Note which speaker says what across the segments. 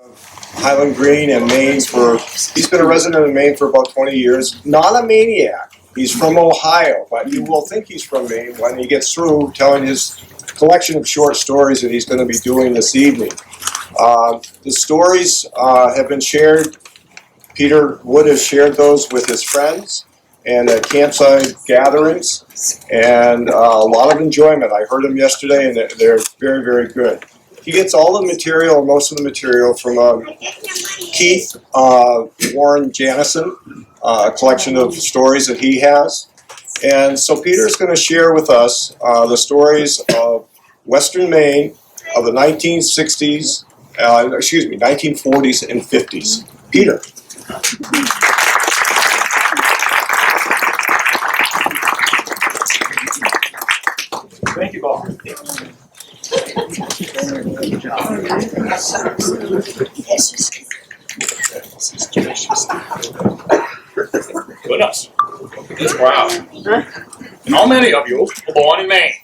Speaker 1: Highland Green and Maine he's been a resident of Maine for about 20 years. Not a maniac. He's from Ohio, but you will think he's from Maine when he gets through telling his collection of short stories that he's going to be doing this evening. The stories have been shared. Peter Wood has shared those with his friends and at campsite gatherings, and a lot of enjoyment. I heard them yesterday, and they're very, very good. He gets all the material, most of the material, from Keith Warren Janison, a collection of stories that he has. And so Peter's going to share with us the stories of Western Maine of the 1960s, 1940s and 50s. Peter.
Speaker 2: Thank you, Bob. Goodness, this crowd. And how many of you were born in Maine?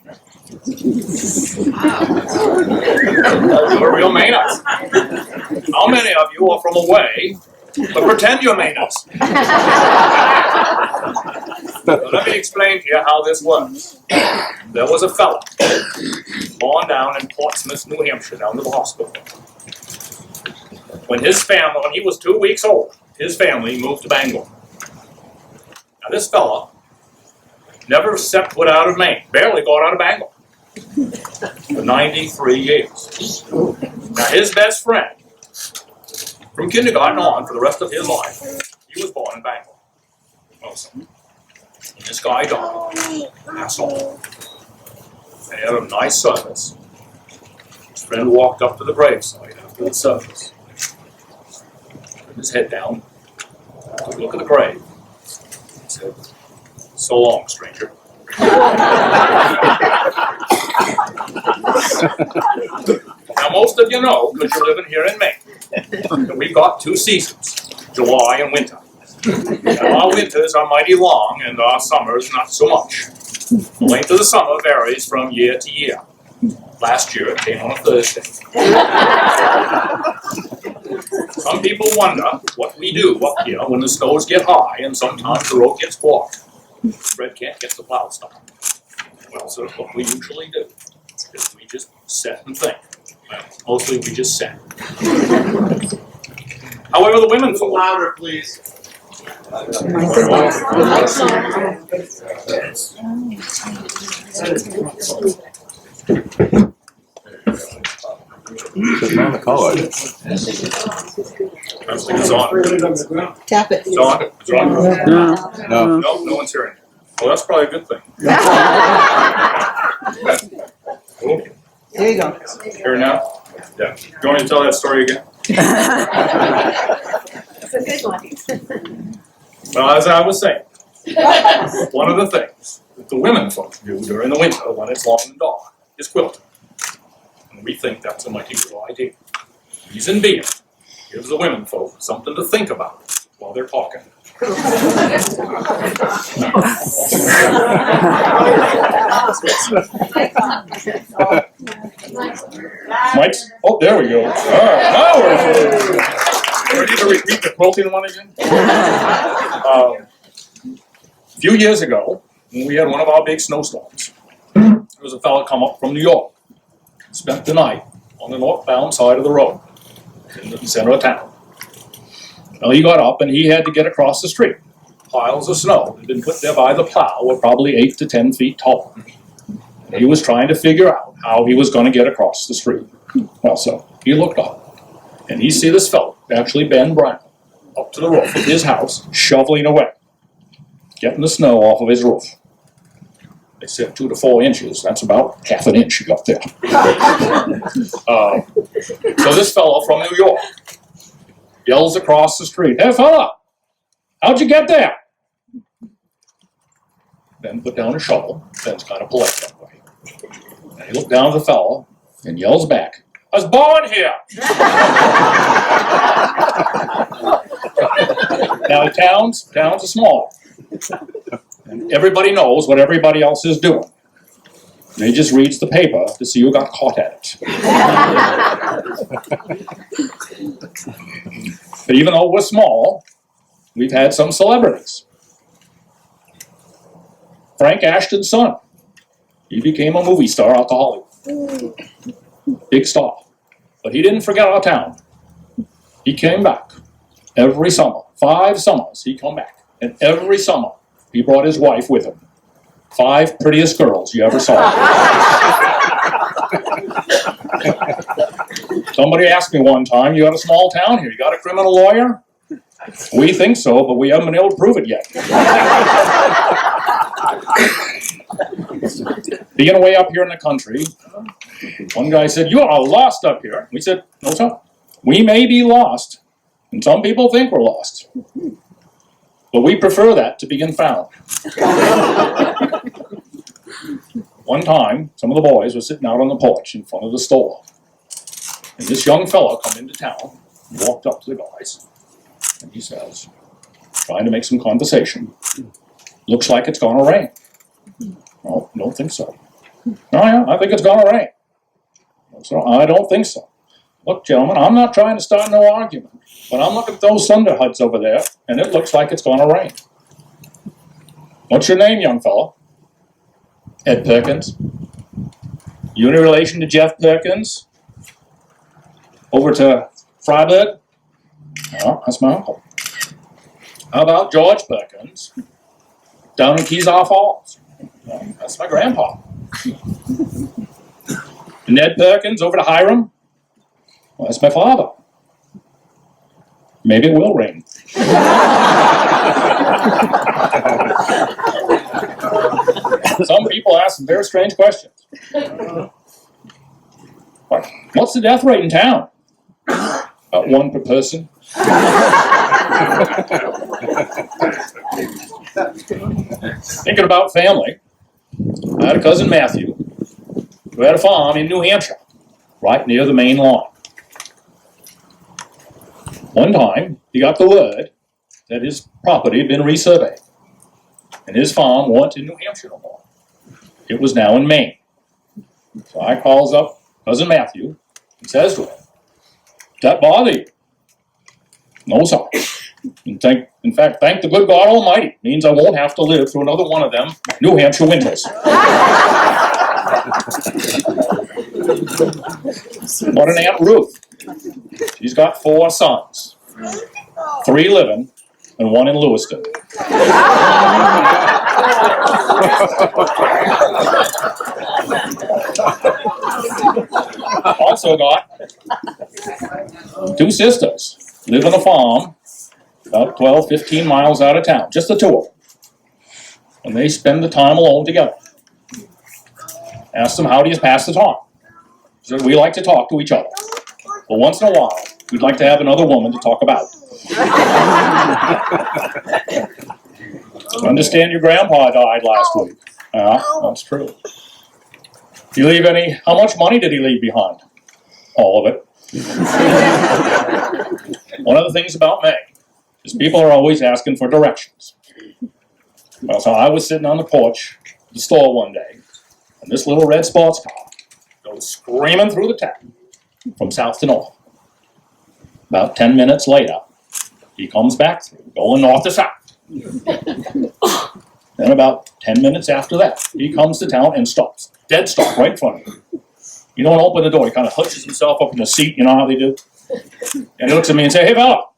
Speaker 2: You're real Mainers. How many of you are from away but pretend you're Mainers? Let me explain to you how this works. There was a fella born down in Portsmouth, New Hampshire, down to the hospital. When he was 2 weeks old, his family moved to Bangor. Now this fella never set foot out of Maine, barely got out of Bangor for 93 years. Now his best friend, from kindergarten on for the rest of his life, he was born in Bangor. Also, this guy died, passed on. They had a nice service. His friend walked up to the graveside after the service, put his head down, took a look at the grave, and said, "So long, stranger." Now most of you know, because you're living here in Maine, that we've got 2 seasons, July and winter. Now our winters are mighty long and our summers not so much. The length of the summer varies from year to year. Last year it came on a Thursday. Some people wonder what we do up here when the snows get high and sometimes the road gets blocked. Fred can't get the plow stopped. Well, so what we usually do is we just sit and think. Well, mostly we just sit. However, the women folk.
Speaker 3: Louder, please.
Speaker 4: Sitting on the collar.
Speaker 2: It's on.
Speaker 5: Tap it.
Speaker 2: It's on. It's on.
Speaker 4: No.
Speaker 2: No one's hearing it. Well, that's probably a good thing. Okay.
Speaker 5: There you go.
Speaker 2: Here now? Yeah. You want me to tell that story again?
Speaker 6: It's a good one.
Speaker 2: Well, as I was saying, one of the things that the women folks do during the winter when it's long and dark is quilting. And we think that's a mighty good idea. Reason being, gives the women folk something to think about while they're talking. Mike's? Oh, there we go. All right, now we're ready to repeat the quilting one again. A few years ago, when we had one of our big snowstorms, there was a fellow come up from New York, spent the night on the northbound side of the road in the center of town. Well, he got up and he had to get across the street. Piles of snow that had been put there by the plow were probably 8 to 10 feet tall. He was trying to figure out how he was going to get across the street. Well, so he looked up and he see this fellow, actually Ben Brown, up to the roof of his house, shoveling away, getting the snow off of his roof. They said 2 to 4 inches. That's about half an inch he got there. So this fellow from New York yells across the street, "Hey fella, how'd you get there?" Ben put down a shovel. Ben's kind of polite that way. And he looked down at the fellow and yells back, "I was born here." Now towns are small. And everybody knows what everybody else is doing. And he just reads the paper to see who got caught at it. But even though we're small, we've had some celebrities. Frank Ashton's son. He became a movie star out to Hollywood. Big star. But he didn't forget our town. He came back every summer. 5 summers he'd come back. And every summer he brought his wife with him. 5 prettiest girls you ever saw. Somebody asked me one time, you got a small town here, you got a criminal lawyer? We think so, but we haven't been able to prove it yet. Being away up here in the country, one guy said, you are lost up here. We said, no, sir. We may be lost, and some people think we're lost. But we prefer that to being found. One time, some of the boys were sitting out on the porch in front of the store. And this young fellow come into town, walked up to the guys, and he says, trying to make some conversation, looks like it's gonna rain. Oh, don't think so. Oh yeah, I think it's gonna rain. So I don't think so. Look, gentlemen, I'm not trying to start no argument, but I'm looking at those thunder huts over there, and it looks like it's gonna rain. What's your name, young fella? Ed Perkins. You any relation to Jeff Perkins? Over to Freiburg? No, that's my uncle. How about George Perkins? Down in Keysar Falls? No, that's my grandpa. Ned Perkins over to Hiram? Well, that's my father. Maybe it will rain. Some people ask some very strange questions. What's the death rate in town? About 1 per person. Thinking about family, I had a cousin Matthew who had a farm in New Hampshire, right near the Maine line. One time, he got the word that his property had been resurveyed, and his farm wasn't in New Hampshire no more. It was now in Maine. So I calls up cousin Matthew and says to him, "Does that bother you?" "No, sir. In fact, thank the good God Almighty. It means I won't have to live through another one of them New Hampshire winters." What an Aunt Ruth. She's got 4 sons. 3 living and 1 in Lewiston. Also got 2 sisters. Live on a farm about 12, 15 miles out of town. Just the 2 of them. And they spend the time alone together. Asked them, how do you pass the time? He said, we like to talk to each other. But once in a while, we'd like to have another woman to talk about. I understand your grandpa died last week. Yeah, that's true. Did he leave any? How much money did he leave behind? All of it. One of the things about Maine is people are always asking for directions. Well, so I was sitting on the porch of the store one day, and this little red sports car goes screaming through the town from south to north. About 10 minutes later, he comes back through, going north to south. Then about 10 minutes after that, he comes to town and stops. Dead stop right in front of you. You don't open the door. He kind of hunches himself up in the seat. You know how they do? And he looks at me and says, "Hey, fella,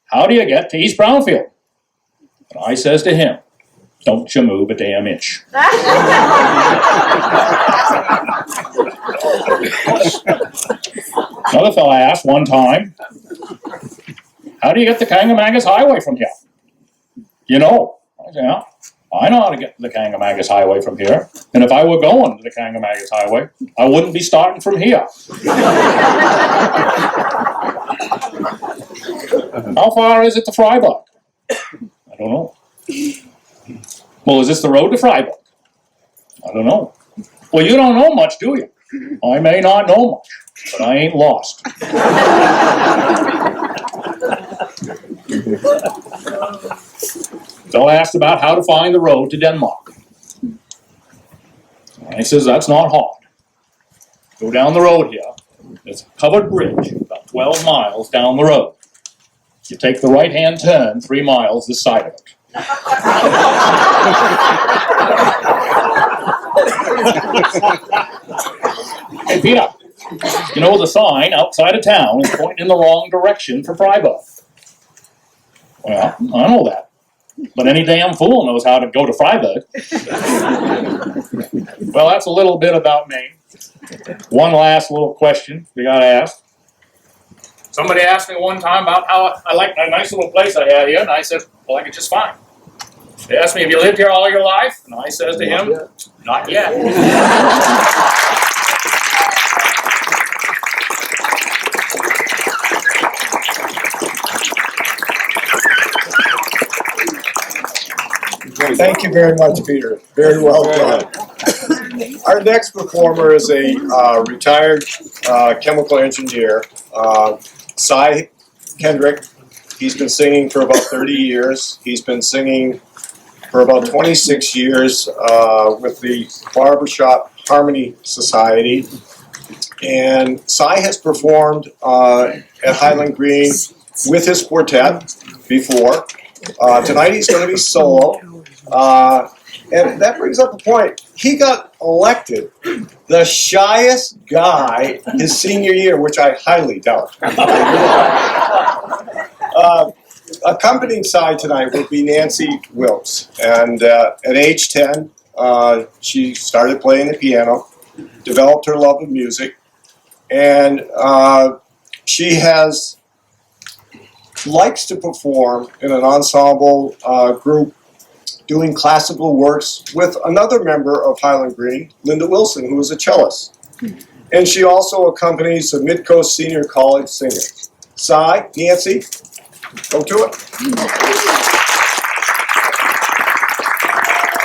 Speaker 2: how do you get to East Brownfield?" And I says to him, "Don't you move a damn inch." Another fella asked one time, "How do you get to Kangamaga's Highway from here?" "You know." I said, "Yeah, I know how to get to the Kangamaga's Highway from here. And if I were going to the Kangamaga's Highway, I wouldn't be starting from here." "How far is it to Freiburg?" "I don't know." "Well, is this the road to Freiburg?" "I don't know." "Well, you don't know much, do you?" "I may not know much, but I ain't lost." So I asked about how to find the road to Denmark. And he says, "That's not hard. Go down the road here. There's a covered bridge about 12 miles down the road. You take the right-hand turn 3 miles this side of it. Hey, Peter, you know the sign outside of town is pointing in the wrong direction for Freiburg. Well, I know that. But any damn fool knows how to go to Freiburg. Well, that's a little bit about Maine. One last little question we got asked. Somebody asked me one time about how I like that nice little place I had here, and I said, well, I like it just fine. They asked me, have you lived here all your life? And I says to him, not yet.
Speaker 1: Thank you very much, Peter. Very well done. Our next performer is a retired chemical engineer, Cy Kendrick. He's been singing for about 30 years. He's been singing for about 26 years with the Barbershop Harmony Society. And Cy has performed at Highland Green with his quartet before. Tonight he's going to be solo. And that brings up a point. He got elected the shyest guy his senior year, which I highly doubt. Accompanying Cy tonight will be Nancy Wilkes. And at age 10, she started playing the piano, developed her love of music, and she likes to perform in an ensemble group doing classical works with another member of Highland Green, Linda Wilson, who is a cellist. And she also accompanies the Mid-Coast Senior College Singers. Cy, Nancy, go to it.